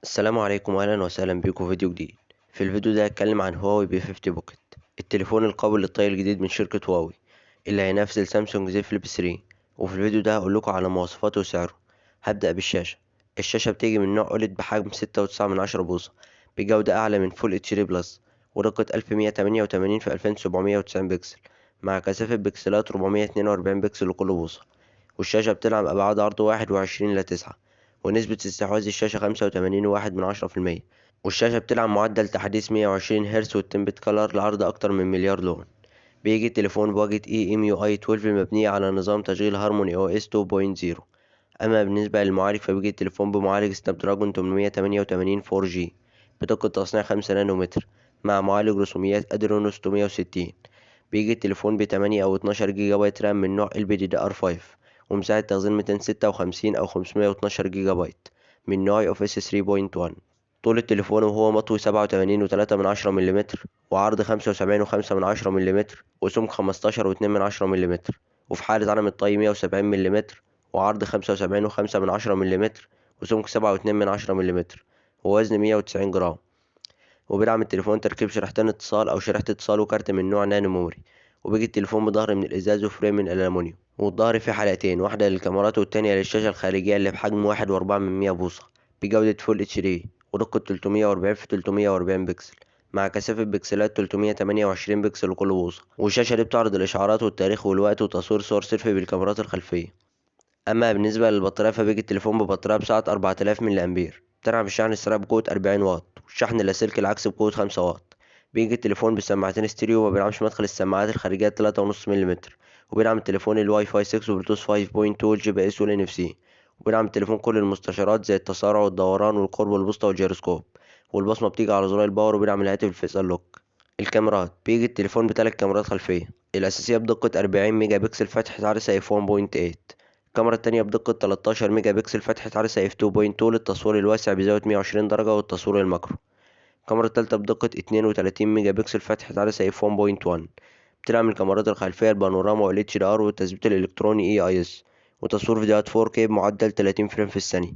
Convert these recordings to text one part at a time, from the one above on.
السلام عليكم واهلا وسهلا بيكم في فيديو جديد. في الفيديو ده هتكلم عن هواوي بي 50 بوكيت، التليفون القابل للطي الجديد من شركة هواوي اللي هينافس السامسونج زي فليب 3. وفي الفيديو ده هقول لكم على مواصفاته وسعره. هبدأ بالشاشة. الشاشة بتيجي من نوع أوليد بحجم 6.9 بوصة، بجودة أعلى من فول اتش دي بلس، ودقة 1188 في 2790 بكسل، مع كثافة بكسلات 442 بكسل لكل بوصة. والشاشة بتلعب أبعاد عرض 21:9، ونسبة استحواذ الشاشة 85.1%. والشاشة بتلعب معدل تحديث 120 هرتز والتمبت كلر لعرض أكتر من مليار لون. بيجي التليفون بواجهة EMUI 12 مبنية على نظام تشغيل هارموني OS 2.0. أما بالنسبة للمعالج فبيجي التليفون بمعالج سناب دراجون 888 4G بدقة تصنيع 5 نانومتر، مع معالج رسوميات أدرينو 660. بيجي التليفون ب8 أو 12 جيجا بايت رام من نوع LPDDR5، ومساحة تخزين 256 أو 512 جيجا بايت من نوع office 3.1. طول التليفون وهو مطوي 87.3 مليمتر، وعرض 75.5 مليمتر، وسمك 15.2 مليمتر. وفي حالة عدم الطي 170 مليمتر، وعرض 75.5 مليمتر، وسمك 7.2 مليمتر، ووزن 190 جرام. وبيدعم التليفون تركيب شريحتين اتصال أو شريحة اتصال وكارت من نوع نانو ميموري. وبيجي التليفون بظهر من الإزاز وفريم من الألمونيوم، والظهر فيه حلقتين، واحدة للكاميرات والتانية للشاشة الخارجية اللي بحجم 1.4 بوصة، بجودة فول اتش دي، ودقة 340 في 340 بكسل، مع كثافة بكسلات 328 بكسل لكل بوصة. والشاشة دي بتعرض الإشعارات والتاريخ والوقت وتصوير صور سيلفي بالكاميرات الخلفية. أما بالنسبة للبطارية فبيجي التليفون ببطارية بسعة 4000 ملي أمبير، بتدعم الشحن السريع بقوة 40 واط، والشحن اللاسلكي العكسي بقوة 5 واط. بيجي التليفون بسماعتين ستيريو، وما بيدعمش مدخل السماعات الخارجية 3.5 مليمتر. وبيدعم التليفون الواي فاي 6 وبلوتوث 5.2 والجي بي اس والان اف سي. وبيدعم التليفون كل المستشعرات زي التسارع والدوران والقرب والبوسطة والجيروسكوب. والبصمة بتيجي على زرار الباور. وبيدعم الهاتف الفيس انلوك. الكاميرات بيجي التليفون بثلاث كاميرات خلفية، الأساسية بدقة 40 ميجا بكسل فتحة عدسة اف 1.8. الكاميرا التانية بدقة 13 ميجا بكسل فتحة عدسة اف 2.2 للتصوير الواسع بزاوية 120 درجة والتصوير الماكرو. الكاميرا التالتة بدقة 32 ميجا بكسل فتحة عدسة اف 1.1، بتدعم الكاميرات الخلفية البانوراما وال HDR والتثبيت الإلكتروني EIS، وتصوير فيديوهات 4K بمعدل 30 فريم في الثانية،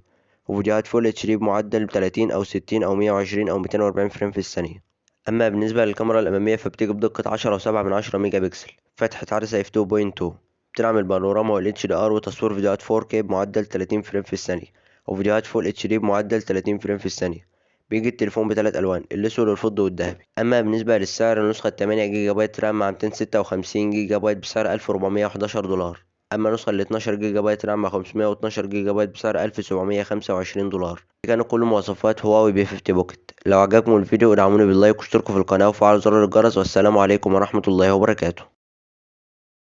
وفيديوهات فول اتش دي بمعدل 30 أو 60 أو 120 أو 240 فريم في الثانية. أما بالنسبة للكاميرا الأمامية فبتيجي بدقة 10.7 ميجا بكسل فتحة عدسة اف 2.2، بتدعم البانوراما وال HDR وتصوير فيديوهات 4K بمعدل 30 فريم في الثانية، وفيديوهات فول اتش دي بمعدل 30 فريم في الثانية. بيجي التليفون بثلاث ألوان، الأسود والفضي والذهبي. أما بالنسبة للسعر النسخة 8 جيجا بايت رام مع 256 جيجا بايت بسعر 1411 دولار. أما النسخة 12 جيجا بايت رام مع 512 جيجا بايت بسعر 1725 دولار. دي كانت كل مواصفات هواوي بي 50 بوكيت. لو عجبكم الفيديو ادعموني باللايك واشتركوا في القناة وفعلوا زر الجرس، والسلام عليكم ورحمة الله وبركاته.